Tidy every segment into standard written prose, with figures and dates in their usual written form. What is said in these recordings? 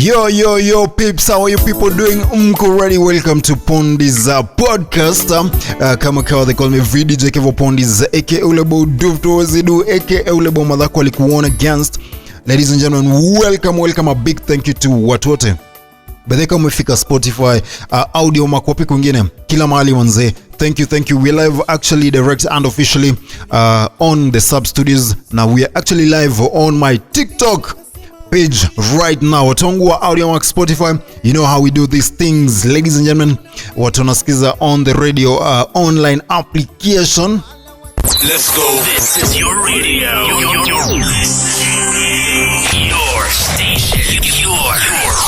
Yo, peeps, how are you people doing? Mko ready? Welcome to Pondis podcast. Kama kawa they call me VDJ Kevo Pondis, aka Ulebo Dufto Wazidu, aka Ulebo Madhako alikuona against. Ladies and gentlemen, welcome. A big thank you to watu wote badheka umefika Spotify, audio makwapi kwingine kila mahali wanze. Thank you. We live actually direct and officially on the Sub Studios. Now we are actually live on my TikTok page right now. Watongu wa audio mark Spotify, you know how we do these things. Ladies and gentlemen, watu nasikiza on the radio online application. Let's go. This is your radio. Your station.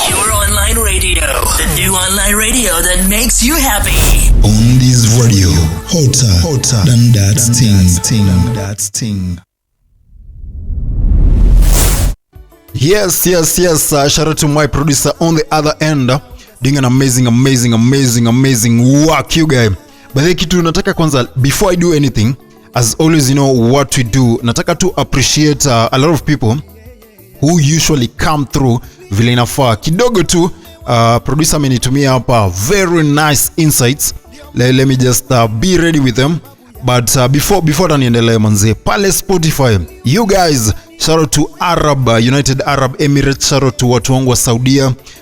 Your online radio. The new online radio that makes you happy. On this radio, hotter than that thing. Yes. Shout out to my producer on the other end, doing an amazing work, you guys. But the kitu nataka kwanza, before I do anything, as always, you know what we do, nataka to appreciate a lot of people who usually come through vile inafaa. Kidogo tu producer amenitumia hapa very nice insights. Let me just be ready with them. But before taniendelee manze, pale Spotify, you guys, shout out to United Arab Emirates, shout out to watu wangu wa Saudi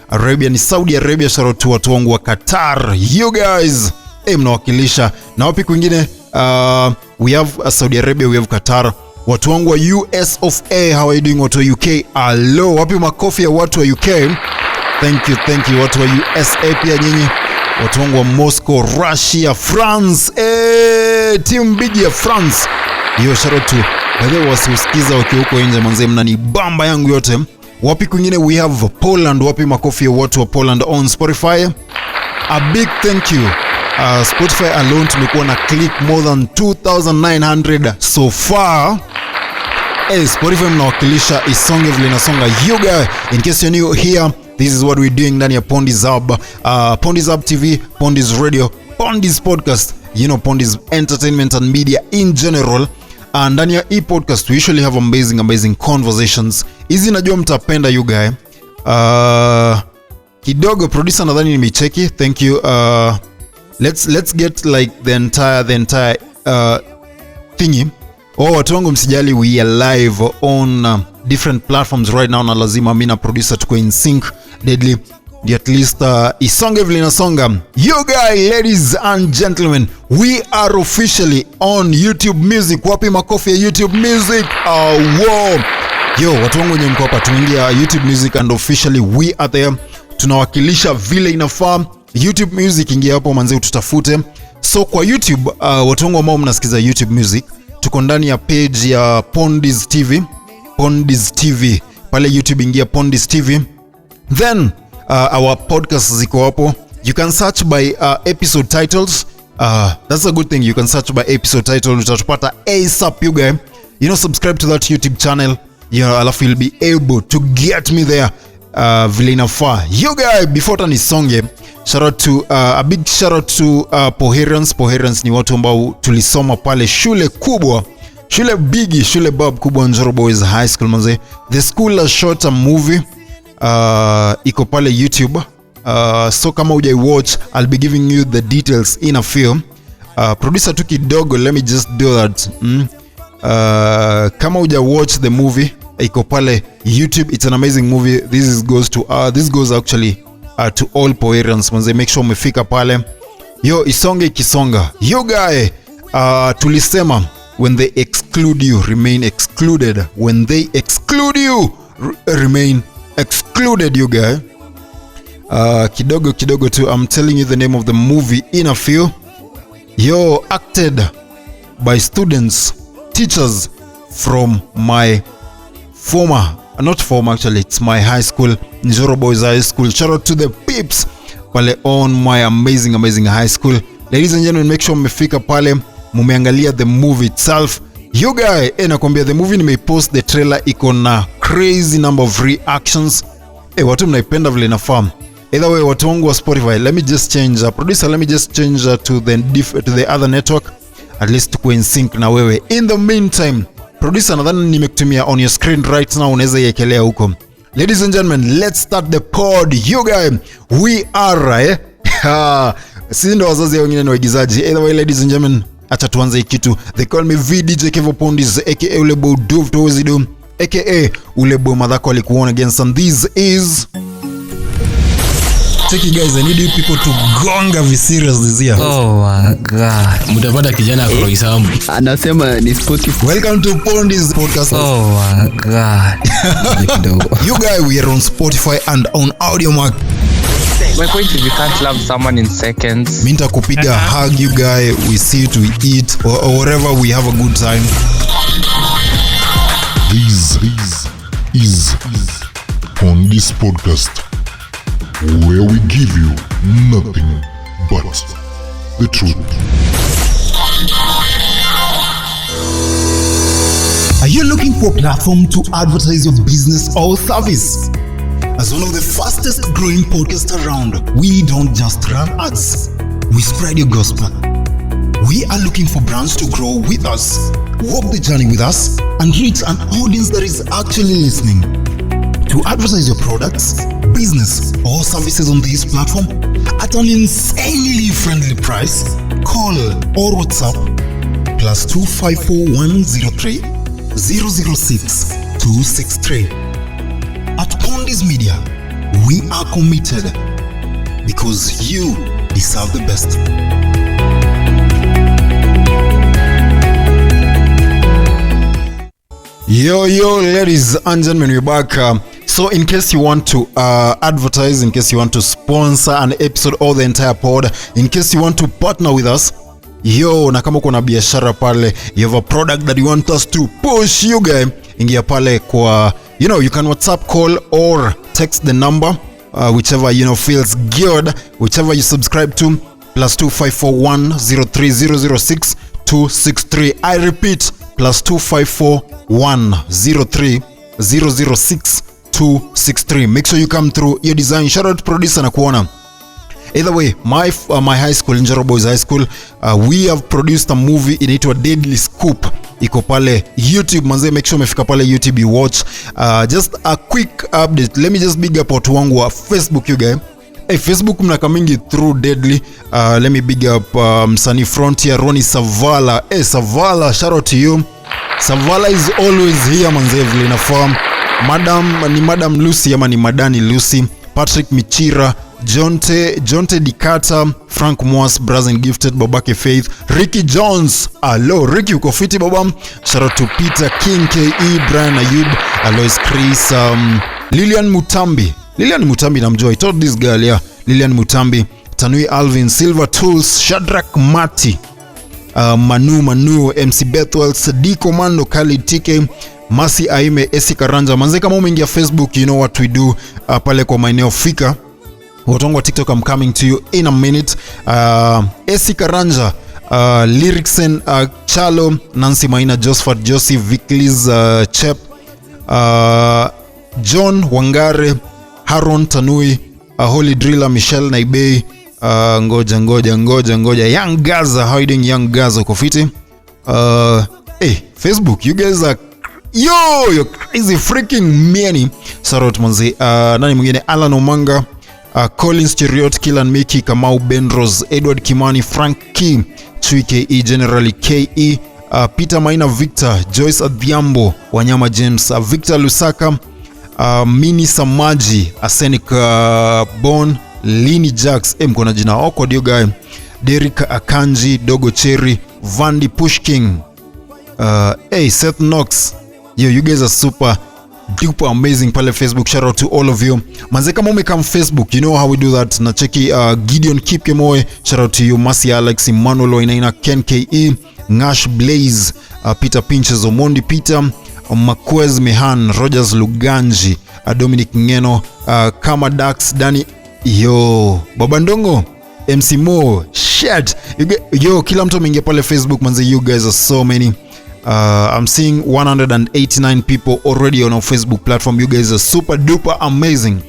Arabia, ni Saudi Arabia, shout out to watu wangu wa Qatar, you guys, mnawakilisha. Na wapi kwingine, we have Saudi Arabia, we have Qatar, watu wangu wa US of A, how are you doing? Watu wa UK, hello, wapi makofi ya watu wa UK? Thank you, watu wa USA pia nyinyi, watu wangu wa Moscow, Russia, France, team big ya France, yo shout out to wale wasiusikiza wakiwa huko nje manze, mnani bamba yangu yote. Wapi kwingine, we have Poland, wapi makofi ya watu wa Poland on Spotify? A big thank you. Spotify alone tumekuwa na click more than 2,900 so far. Spotify mnawakilisha, isonge vile nasonga. You guys, in case you're new here, this is what we're doing ndani ya Pondis Hub, Pondis Hub TV, Pondis Radio, Pondis Podcast, you know, Pondis Entertainment and Media in general. And ndani ya podcast we usually have amazing conversations. Hizi najua mtapenda you guys. Kidogo producer nadhani nimecheki. Thank you. Let's get like the entire thingy. Watu wangu msijali, we are live on different platforms right now, na lazima mimi na producer tuko in sync deadly. At least isonge vile nasonga. You guys, ladies and gentlemen, we are officially on YouTube Music. Wapi makofi ya YouTube Music? Wow. Yo, watu wangu wenye mko hapa, tuingia YouTube Music and officially we are there. Tunawakilisha vile inafaa. YouTube Music, ingia hapo manze ututafute. So kwa YouTube, watu wangu ambao mnasikiza YouTube Music, tuko ndani ya page ya Pondis TV. Pale YouTube ingia Pondis TV. Then our podcast ziko hapo. You can search by episode titles. That's a good thing. You can search by episode title. Utatupata ASAP, you guys. You know, subscribe to that YouTube channel. You know, alafu you'll be able to get me there vile inafaa. You guys, before tani songe, shout out to a big shout out to Poherans ni watu ambao tulisoma pale shule kubwa, shule bigi, shule bab kubwa, Njoro Boys High School manze. The school has shot a movie, iko pale YouTube. So kama hujai watch, I'll be giving you the details in a few. Producer tu kidogo, let me just do that. Kama hujai watch the movie, iko pale YouTube. It's an amazing movie. This goes actually to all Poerians manze, make sure umefika pale. Yo, isonge kisonga. You guy, tulisema when they exclude you, remain excluded. When they exclude you, remain excluded, you guy. Kidogo too, I'm telling you the name of the movie in a few. Yo, acted by students, teachers from my it's my high school, Njoro Boys High School. Shout out to the peeps pale on my amazing high school. Ladies and gentlemen, make sure mmefika pale, mumeangalia the movie itself. You guys, nakwambia the movie nimeipost the trailer, iko na crazy number of reactions. Watu mnaipenda vile inafahamu. Either way, watu wangu wa Spotify, let me just change producer, let me just change to the other network, at least tuko in sync na wewe. In the meantime, producer nadhani nimekutumia on your screen right now, unaweza iekelea huko. Ladies and gentlemen, let's start the pod. You guys, we are sisi ndo wazazi wengine ni waigizaji. Either way, ladies and gentlemen, acha tuanze kitu. They call me VDJ Kevo Pondis, aka Ulebo Dove Tozido, aka Ulebo Madhako alikuona against, and this is Check you guys, I need you people to gonga be serious this year. Oh my god. Mutapata kijana kwa Isamu. Anasema ni Spotify. welcome to Pondis podcast. Oh my god. You guys, we are on Spotify and on Audiomack. My point is you can't love someone in seconds. Minta kupiga hug you guys, we sit, we eat, or whatever, we have a good time. This is Pondis podcast, where we give you nothing but the truth. Are you looking for a platform to advertise your business or service? As one of the fastest growing podcasts around, we don't just run ads, we spread your gospel. We are looking for brands to grow with us, walk the journey with us, and reach an audience that is actually listening. To advertise your products, business, or services on this platform at an insanely friendly price, call or WhatsApp +254 103 006 263. At Pondis Media, we are committed because you deserve the best. Yo, ladies and gentlemen, we're back. So in case you want to advertise, in case you want to sponsor an episode or the entire pod, in case you want to partner with us, na kama kuna biashara pale, you have a product that you want us to push you guys, ingia pale kwa, you can WhatsApp, call or text the number, whichever feels good, whichever you subscribe to, +254 103 006 263. I repeat, +254 103 006 263. Make sure you come through your design. Shout out to producer na kuona. Either way, my high school, Njoro Boys High School, we have produced a movie inaitwa Deadly Scoop. Iko pale YouTube, manze, make sure umefika pale YouTube you watch. Just a quick update. Let me just big up watu wangu wa Facebook, you guys. Hey, Facebook mnaka mingi through Deadly. Let me big up Msani Frontier, Ronnie Savala. Hey, Savala, shout out to you. Savala is always here, manze, vile inafahamu. Madam Lucy ama ni Madani Lucy, Patrick Michira, Jonte Dikata, Frank Moas, Brazen Gifted, Babake Faith, Ricky Jones. Hello Ricky, uko fiti baba? Shout out to Peter King, KE, Brian Ayub, Alois Chris, Lilian Mutambi namjua. I told this girl, yeah, Lilian Mutambi, Tanui Alvin, Silver Tools, Shadrack Mati, Manu, MC Bethwell, Sadiko Mando, Khalid TK, Masi Aime, Esi Karanja. Manze, kama umeingia Facebook, you know what we do pale kwa maeneo fika. Watongo wa TikTok, I'm coming to you in a minute. Esi Karanja, Lyricsen, Chalo, Nancy Maina, Josephat Josie, Viclis, Chep, John Wangare, Haron Tanui, Holy Driller, Michelle Naibei, ngoja Young Gaza. How you doing, Young Gaza? Uko fiti? Hey, Facebook, you guys are you're crazy freaking many. Sarot manzi. Nani mwingine? Alan Omanga, Collins Cheriot, Killan Miki, Kamau Benros, Edward Kimani, Frank Kim, Chui KE, Generally KE, Peter Maina, Victor, Joyce Adhiambo, Wanyama James, Victor Lusaka, Mini Samaji, Arsenic Bon, Lini Jax, mkona jina oko dio guy, Derek Akanji, Dogo Cherry, Vandy Pushking, hey, Seth Knox. You guys are super duper amazing pale Facebook. Shout out to all of you. Manze, kama umekam Facebook, you know how we do that. Na cheki Gideon Kipkemoy, shout out to you. Masi Alex, Emmanuel Oinaina, Ken KE, Ngash Blaze, Peter Pinches, Omondi Peter, Makwez Mehan, Rogers Luganji, Dominic Ngeno, Kama Dax, Dani, Babandongo, MC Mo, shit. Kila mtu ameingia pale Facebook, manze, you guys are so many. I'm seeing 189 people already on our Facebook platform. You guys are super duper amazing.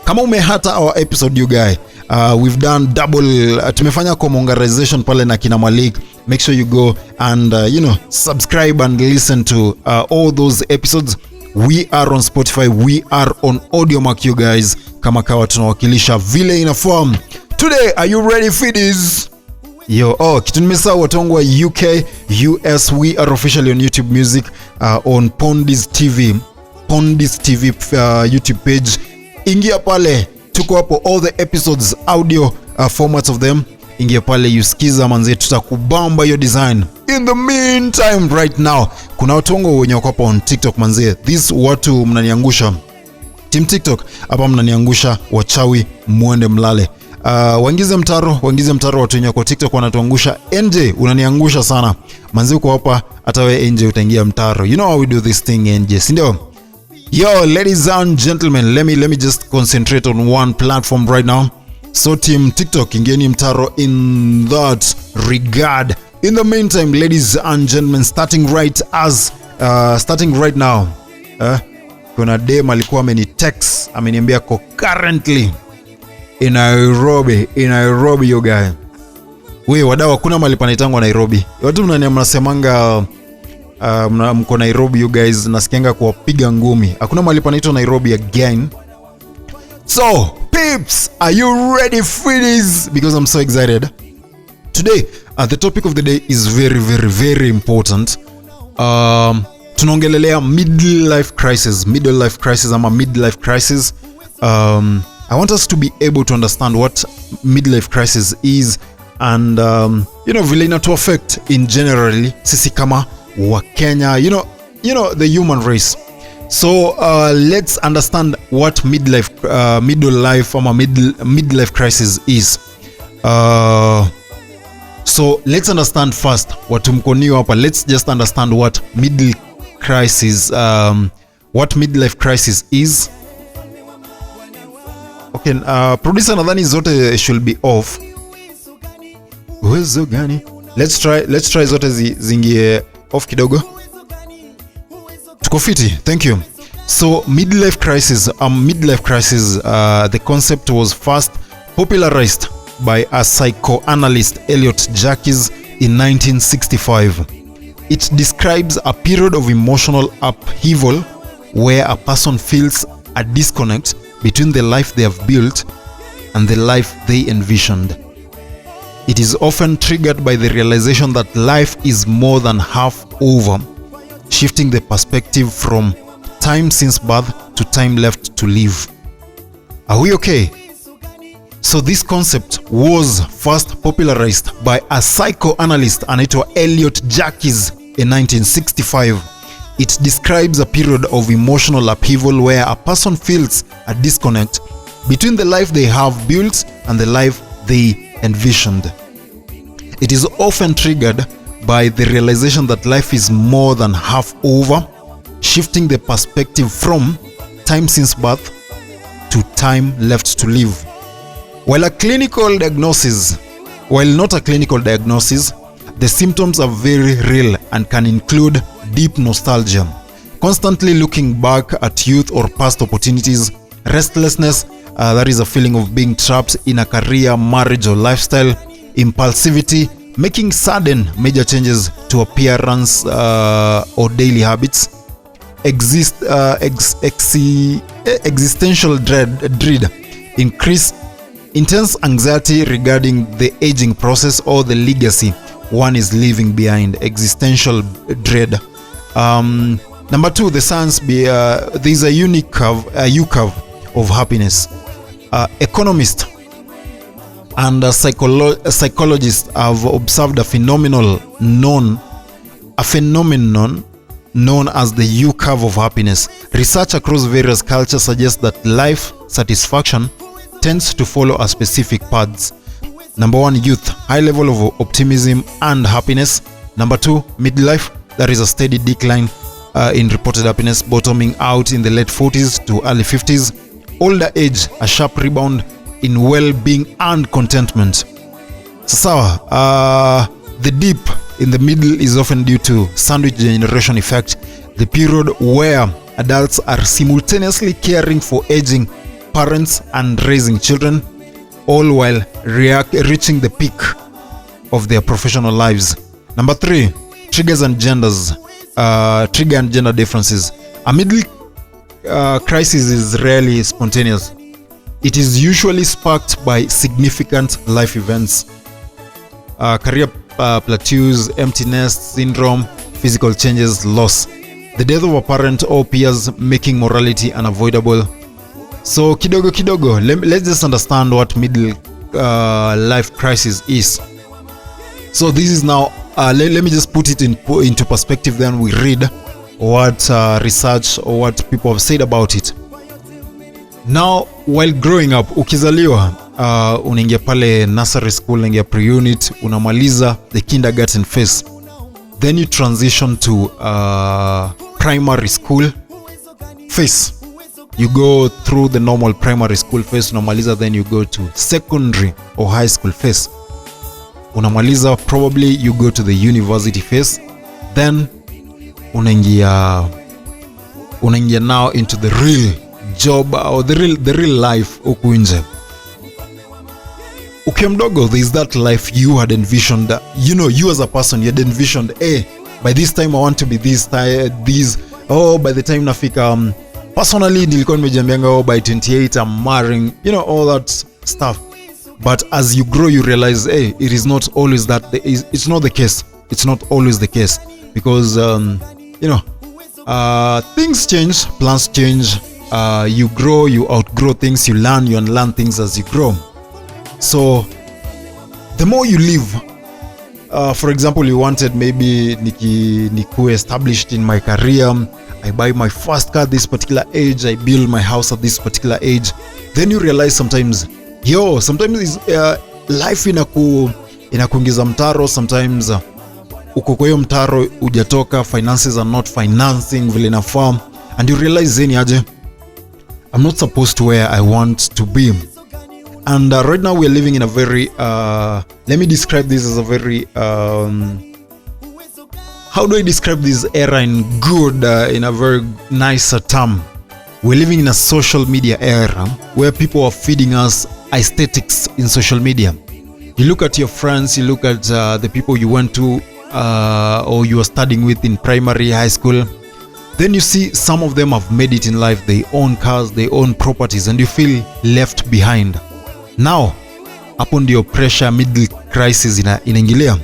Kama umehata our episode, you guys, we've done double, tumefanya commongarization pale na kina Malik. Make sure you go and subscribe and listen to all those episodes. we are on Spotify, we are on Audiomack, you guys. Kama kawa tunawakilisha vile inaform. Today, are you ready for this? Yo, kitu nimesahau watu wangu wa UK, US, we are officially on YouTube Music, on Pondis TV. Pondis TV YouTube page. Ingia pale, tuko hapo all the episodes, audio formats of them. Ingia pale, yuskiza manze, tutakubamba your design. In the meantime, right now, kuna watu wangu wenye wako hapo on TikTok manze. This watu mnaniangusha. Team TikTok, hapa mnaniangusha, wachawi muende mlale. Waingize mtaro watu wenye kwa TikTok wanatuangusha. NJ unaniangusha sana. Manzi uko hapa, hata wewe NJ utaingia mtaro. You know how we do this thing NJ, si ndio? Yo, ladies and gentlemen, let me just concentrate on one platform right now. So team TikTok, ingieni mtaro in that regard. In the meantime, ladies and gentlemen, starting right now. Kuna dem alikuwa amenitext, ameniambia ko currently in Nairobi yo guy. Wewe wadau, hakuna mahali panaitangwa Nairobi. Watu mnasemanga mko Nairobi you guys, nasikianga kuwapiga ngumi. Hakuna mahali panaitwa Nairobi again. So, peeps, are you ready for this? Because I'm so excited. Today, the topic of the day is very, very, very important. Tunaongelelea midlife crisis ama midlife crisis. I want us to be able to understand what midlife crisis is and vile ina to affect in generally sisi kama wa Kenya, you know the human race. So let's understand what midlife crisis is. So let's understand first watu mkonio hapa. Let's just understand what midlife crisis is. Okay, producer nadhani zote should be off. Uwezo gani? Let's try zote zingie off kidogo. Tuko fiti, thank you. So midlife crisis, the concept was first popularized by a psychoanalyst Elliot Jacques in 1965. It describes a period of emotional upheaval where a person feels a disconnect between the life they have built and the life they envisioned. It is often triggered by the realization that life is more than half over, shifting the perspective from time since birth to time left to live. Are we okay? So this concept was first popularized by a psychoanalyst anaitwa Elliot Jacques in 1965. It describes a period of emotional upheaval where a person feels a disconnect between the life they have built and the life they envisioned. It is often triggered by the realization that life is more than half over, shifting the perspective from time since birth to time left to live. While not a clinical diagnosis, the symptoms are very real and can include deep nostalgia, constantly looking back at youth or past opportunities, restlessness, that is a feeling of being trapped in a career, marriage or lifestyle, impulsivity, making sudden major changes to appearance or daily habits, existential dread, intense anxiety regarding the aging process or the legacy one is leaving behind, existential dread. Number two, the science there's a unique curve, of happiness. Economists and psychologists have observed a phenomenon known as the U-curve of happiness. Research across various cultures suggests that life satisfaction tends to follow a specific paths. Number one, youth, high level of optimism and happiness. Number two, midlife, there is a steady decline in reported happiness, bottoming out in the late 40s to early 50s. Older age, a sharp rebound in well-being and contentment. So, the dip in the middle is often due to sandwich generation effect, the period where adults are simultaneously caring for aging parents and raising children, all while reaching the peak of their professional lives. Number three, trigger and gender differences. A crisis is rarely spontaneous. It is usually sparked by significant life events, career plateaus, empty nest syndrome, physical changes, loss, the death of a parent or peers, making morality unavoidable. So kidogo, let's just understand what middle life crisis is. So this is now, let me just put it into perspective, then we read what research or what people have said about it. Now, while growing up, ukizaliwa unaingia pale nursery school, unaingia pre-unit, unamaliza the kindergarten phase, then you transition to primary school phase. You go through the normal primary school phase, unamaliza, then you go to secondary or high school phase. Unamaliza, probably you go to the university phase, then unaingia now into the real job or the real life huku nje. Ukiwa mdogo, there is that life you had envisioned. You as a person, you had envisioned, by this time I want to be this, by the time nafika, personally nilikuwa nimejiambianga, by 28 I'm marrying, all that stuff. But as you grow, you realize, it is not always that. It's not the case. It's not always the case, because things change, plans change. You grow, you outgrow things, you learn, you unlearn things as you grow. So the more you live, for example, you wanted maybe niku established in my career, I buy my first car at this particular age, I build my house at this particular age. Then you realize sometimes life inakuingiza mtaro. Sometimes uko kwa hiyo mtaro hujatoka, finances are not financing vile inafaa, and you realize I'm not supposed to where I want to be. And right now we're living in a very let me describe this as a very how do I describe this era in good, in a very nice term? We're living in a social media era where people are feeding us aesthetics in social media. You look at your friends, you look at the people you went to or you are studying with in primary, high school. Then you see some of them have made it in life. They own cars, they own properties, and you feel left behind. Now, upon your pressure, middle crisis inaingilia,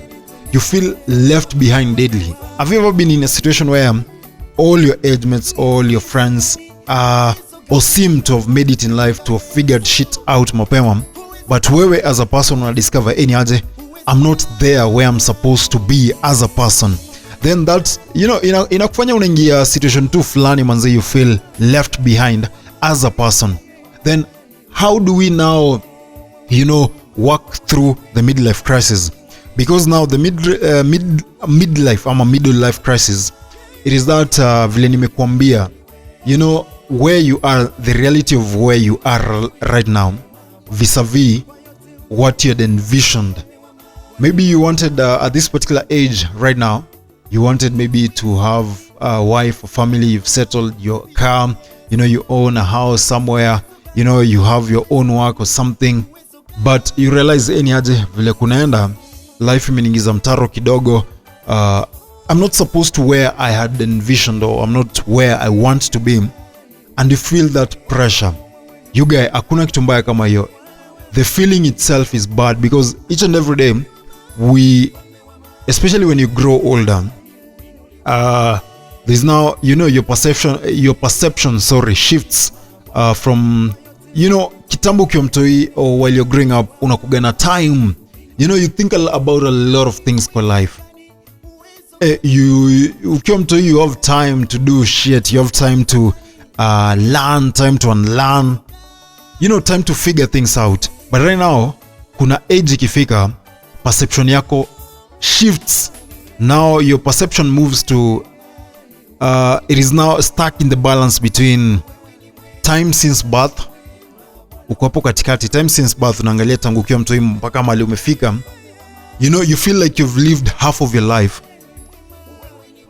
you feel left behind deadly. Have you ever been in a situation where all your age mates, all your friends or seem to have made it in life, to have figured shit out mapema, but wewe as a person una discover I'm not there where I'm supposed to be as a person? Then that's, inakufanya unaingia situation tu fulani manze, you feel left behind as a person. Then how do we now work through the midlife crisis? Because now the midlife ama middle life crisis, it is that vile nimekuambia, where you are, the reality of where you are right now vis-a-vis what you had envisioned. Maybe you wanted at this particular age right now, you wanted maybe to have a wife, a family, you've settled your car, you own a house somewhere, you have your own work or something, but you realize vile kunaenda, life imeniingiza mtaro kidogo, I'm not supposed to where I had envisioned, or I'm not where I want to be, and you feel that pressure. You guys, hakuna kitu mbaya kama hiyo. The feeling itself is bad, because each and every day especially when you grow older, there's now, your perception shifts from, kitambo ukiwa mtoi, or while you're growing up, unakuga na time, you think about a lot of things for life. Ukiwa mtoi, you have time to do shit, you have time to learn, time to unlearn, time to figure things out. But right now, kuna age ikifika, perception yako shifts. Now your perception moves to it is now stuck in the balance between time since birth. Uko hapo katikati, time since birth, unaangalia tangu ukiwa mtoi mpaka mahali umefika, you feel like you've lived half of your life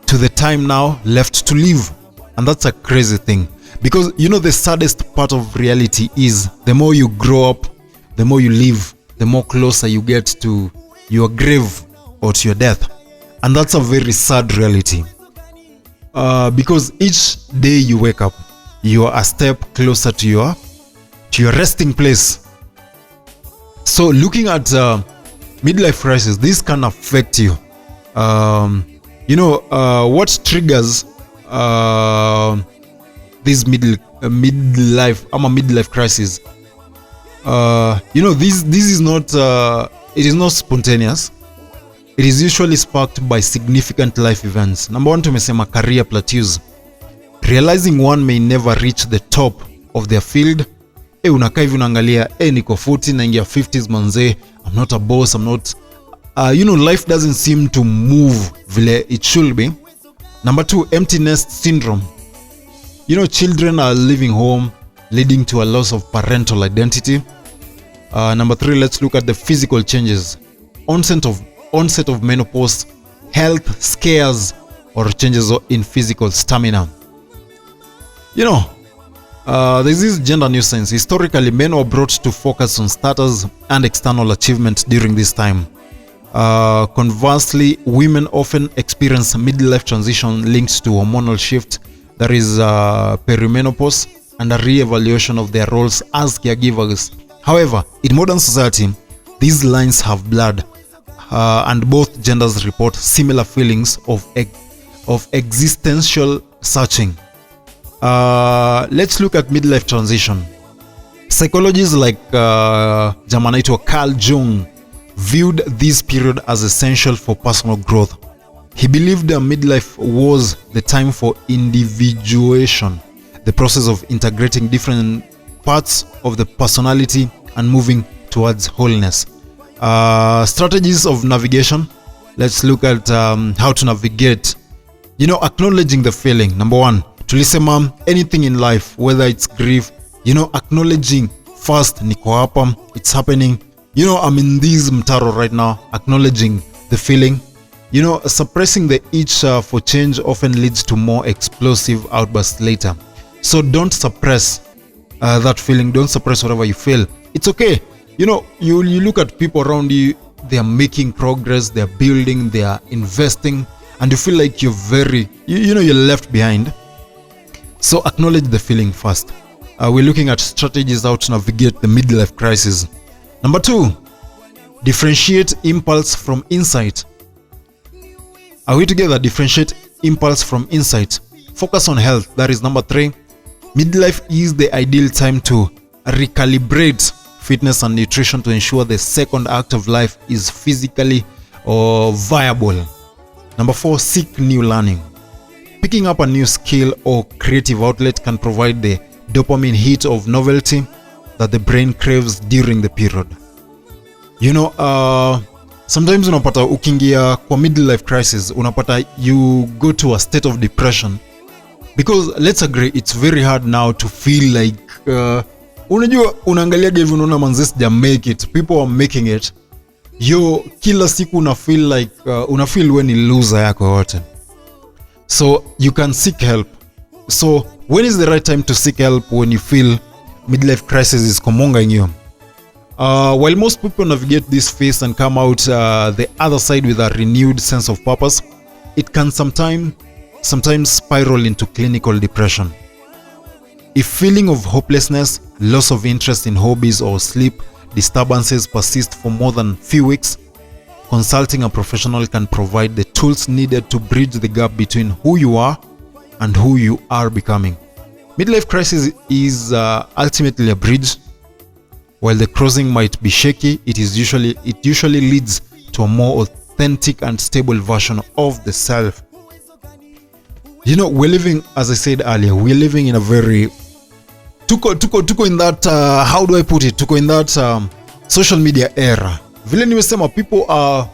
to the time now left to live. And that's a crazy thing, because the saddest part of reality is the more you grow up, the more you live, the more closer you get to your grave or to your death. And that's a very sad reality, because each day you wake up, you are a step closer to your resting place. So looking at midlife crisis, this can affect you. What triggers this midlife crisis? This is not it is not spontaneous. It is usually sparked by significant life events. Number one, tumesema career plateaus. Realizing one may never reach the top of their field. Unakaa hivi unaangalia, niko 40 naingia 50s manze, I'm not a boss, I'm not life doesn't seem to move vile it should be. Number two, empty nest syndrome. Children are leaving home, leading to a loss of parental identity. Number three, let's look at the physical changes. Onset of menopause, health scares, or changes in physical stamina. There's this gender nuisance. Historically, men were brought to focus on status and external achievement during this time. Conversely, women often experience midlife transition linked to hormonal shift, that is perimenopause, and a re-evaluation of their roles as caregivers. However, in modern society, these lines have blurred, and both genders report similar feelings of existential searching. Let's look at midlife transition. Psychologists like Jamanaito Carl Jung viewed this period as essential for personal growth. He believed that midlife was the time for individuation, the process of integrating different parts of the personality and moving towards wholeness. Strategies of navigation. Let's look at how to navigate. Acknowledging the feeling. Number one, tulisema anything in life, whether it's grief, acknowledging first, niko hapa, it's happening. I'm in this mtaro right now. Acknowledging the feeling. Suppressing the itch for change often leads to more explosive outbursts later. So don't suppress that feeling. Don't suppress whatever you feel. It's okay. You look at people around you, they are making progress, they are building, they are investing, and you feel like you're you're left behind. So acknowledge the feeling first. We're looking at strategies how to navigate the midlife crisis. Number two, differentiate impulse from insight. Are we together? Differentiate impulse from insight. Focus on health. That is number three. Midlife is the ideal time to recalibrate fitness and nutrition to ensure the second act of life is physically viable. Number four, seek new learning. Picking up a new skill or creative outlet can provide the dopamine hit of novelty that the brain craves during the period. Sometimes unapata ukiingia kwa midlife crisis, unapata you go to a state of depression because let's agree it's very hard now to feel like unajua unaangalia hivi unaona manze sija make it, people are making it. Kila siku una feel like una feel when you loser yako yote. So you can seek help. So when is the right time to seek help? When you feel midlife crisis is comonging you. While most people navigate this phase and come out the other side with a renewed sense of purpose, it can sometimes spiral into clinical depression. If feeling of hopelessness, loss of interest in hobbies or sleep disturbances persist for more than few weeks, consulting a professional can provide the tools needed to bridge the gap between who you are and who you are becoming. Midlife crisis is ultimately a bridge. While the crossing might be shaky, it usually leads to a more authentic and stable version of the self. We're living, as I said earlier, we're living in a very tuko in that how do I put it? Tuko in that social media era. Vile nimesema, people are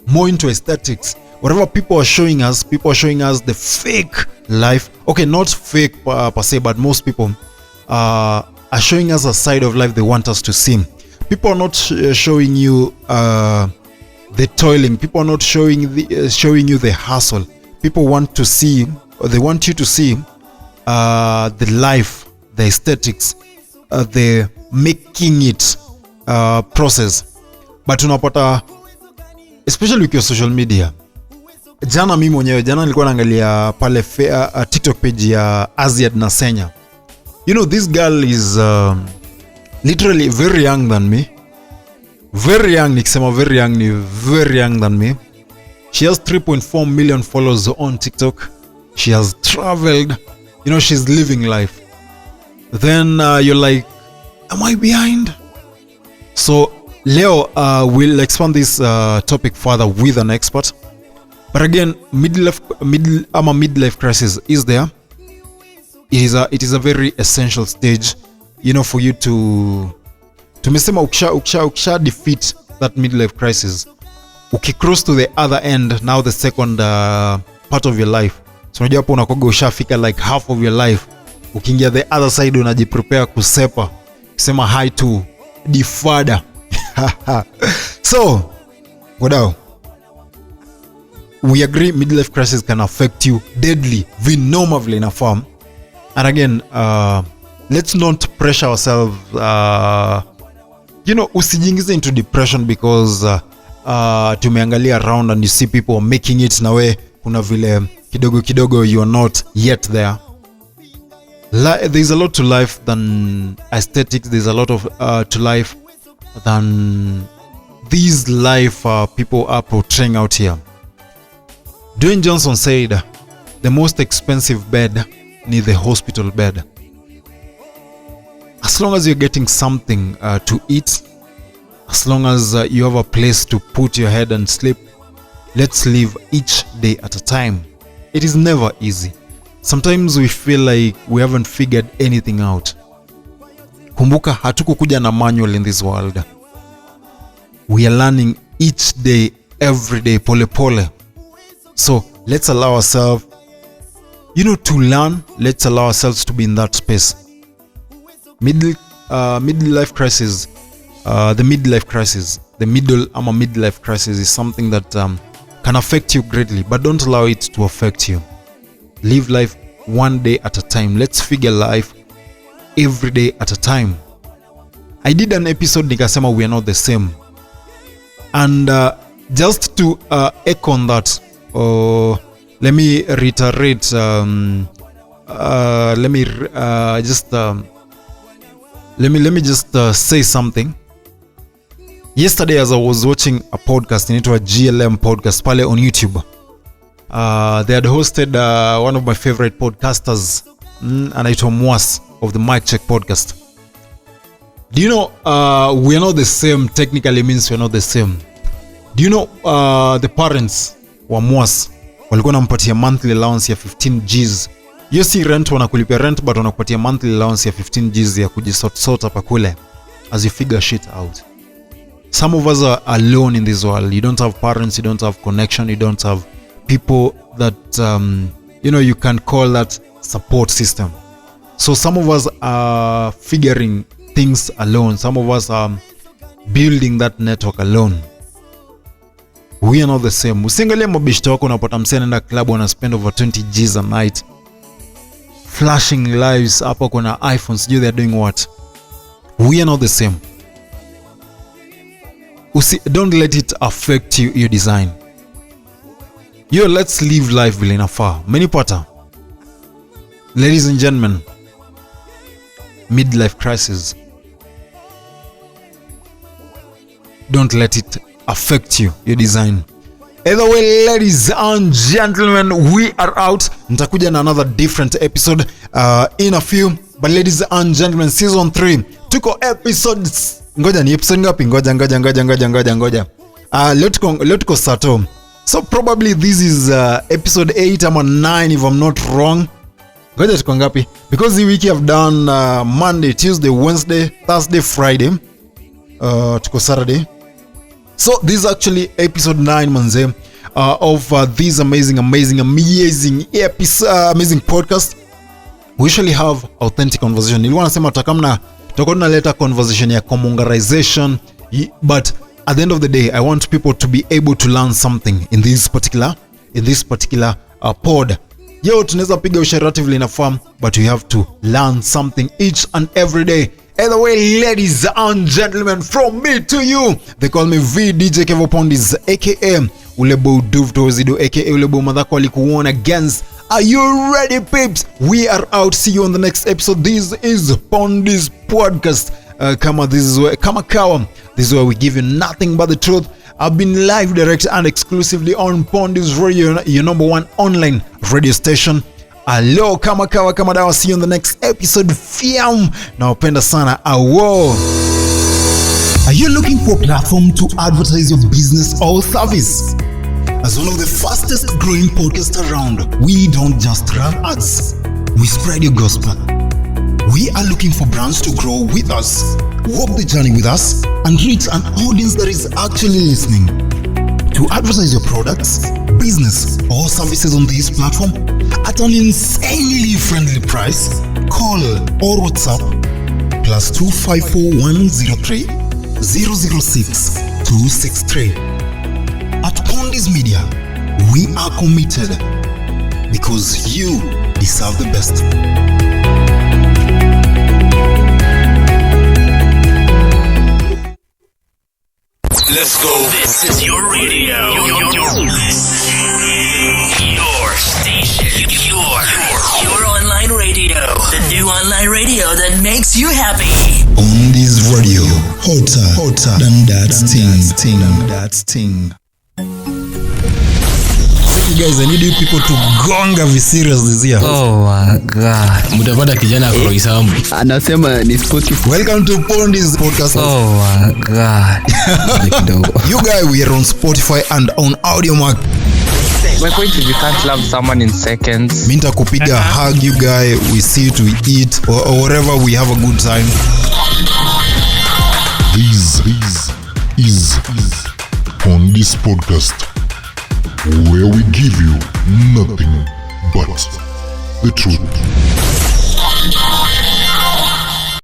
more into aesthetics. Whatever people are showing us the fake life. Okay, not fake per se, but most people are showing us a side of life they want us to see. People are not showing you the toiling. People are not showing you the hustle. People want to see, or they want you to see the life, the aesthetics, the making it process. But unapata, especially with your social media. Jana nilikuwa naangalia pale TikTok page ya Aziad na Senya. You know, this girl is literally very young than me. Very young, nikisema very young ni very young than me. She has 3.4 million followers on TikTok. She has traveled. You know, she's living life. Then you're like, am I behind? So Leo will expand this topic further with an expert. But again, midlife crisis is there. It is a very essential stage, you know, for you to tumesema ukisha defeat that midlife crisis, ukicross to the other end, now the second part of your life. So unajua hapo unakoga ushafika like half of your life. Ukiingia the other side unajiprepare kusepa, kusema hi to the father. So wadau, we agree midlife crisis can affect you deadly, vinomovely in a form. And again, let's not pressure ourselves. You know, usijingize into depression because tumeangalia around and you see people making it na we kuna vile kidogo you are not yet there. There's a lot to life than aesthetics. There's a lot of to life than these life people are portraying out here. Dwayne Johnson said, the most expensive bed need the hospital bed. As long as you're getting something to eat, as long as you have a place to put your head and sleep, let's live each day at a time. It is never easy. Sometimes we feel like we haven't figured anything out. Kumbuka hatukukuja na manual in this world. We are learning each day, every day, pole pole. So let's allow ourselves, you know, to learn. Let's allow ourselves to be in that space. Midlife crisis, the midlife crisis is something that can affect you greatly, but don't allow it to affect you. Live life one day at a time. Let's figure life every day at a time. I did an episode nikasema we are not the same, and just to echo on that, let me reiterate. Let me just say something. Yesterday, as I was watching a podcast, into a GLM podcast pale on YouTube, they had hosted one of my favorite podcasters, anaitwa Mwas of the Mic Check podcast. Do you know we are not the same? Technically means we are not the same. Do you know the parents wa Mwas walikuwa wanampatia monthly allowance ya 15 Gs. Hiyo si rent, wanakulipia rent, but wanakupatia monthly allowance ya 15 Gs ya kujisort hapa kule as you figure shit out. Some of us are alone in this world. You don't have parents, you don't have connection, you don't have people that you know, you can call that support system. So some of us are figuring things alone. Some of us are building that network alone. We are not the same. Usiangalie mabishto wako unapata msee anaenda club wana spend over 20 Gs a night, flashing lives hapo kuna iPhones, they are doing what? We are not the same. Don't let it affect you, your design. Let's live life vile inafaa. Many pata. Ladies and gentlemen, midlife crisis. Don't let it affect you, your design. Either way, ladies and gentlemen, we are out. Nitakuja na another different episode in a few. But ladies and gentlemen, season 3 tuko episodes. Ngoja ni episode ngapi? Ngoja. Leo tuko sato. So probably this is episode 8 or 9 if I'm not wrong. Ngoja tuko ngapi? Because the week I've done Monday, Tuesday, Wednesday, Thursday, Friday. Tuko Saturday. So this is actually episode 9 manze of this amazing episode, amazing podcast. We usually have authentic conversation. Nilikuwa nasema tutakuwa tunaleta conversation ya commungarization, but at the end of the day I want people to be able to learn something in this particular pod. Tunaweza piga usharati na form, but we have to learn something each and every day. Either way, ladies and gentlemen, from me to you, they call me VDJ Kevo Pondis, aka Ulebo Duvtozido, aka Ulebo Madhako alikuona against Are you ready, peeps? We are out. See you on the next episode. This is Pondis podcast. Kama kawa. This is where we give you nothing but the truth. I've been live, direct, and exclusively on Pondis Radio, your number one online radio station. Hello, kama kawa, kama dawa. See you on the next episode. Fiam. Nawapenda sana. Awo. Are you looking for a platform to advertise your business or service? As one of the fastest growing podcasts around, we don't just run ads, we spread your gospel. We are looking for brands to grow with us, walk the journey with us, and reach an audience that is actually listening. To advertise your products, business, or services on this platform at an insanely friendly price, call or WhatsApp +254 103 006 263. At Pondis Media, we are committed because you deserve the best. Let's go. This is your radio. Your station. Your online radio. The new online radio that makes you happy. Pondis Radio. Hotter than that thing. Guys, I need you people to gonga viserious this year. Oh my god. Mutapata kijana akoroisamu. Anasema ni Spotify. Welcome to Pondis podcast. Oh my god. You guys, we are on Spotify and on Audiomack. My point is, you can't love someone in seconds. Minta kupiga hug you guys, we sit, we eat, or whatever, we have a good time. This is Pondis podcast, where we give you nothing but the truth.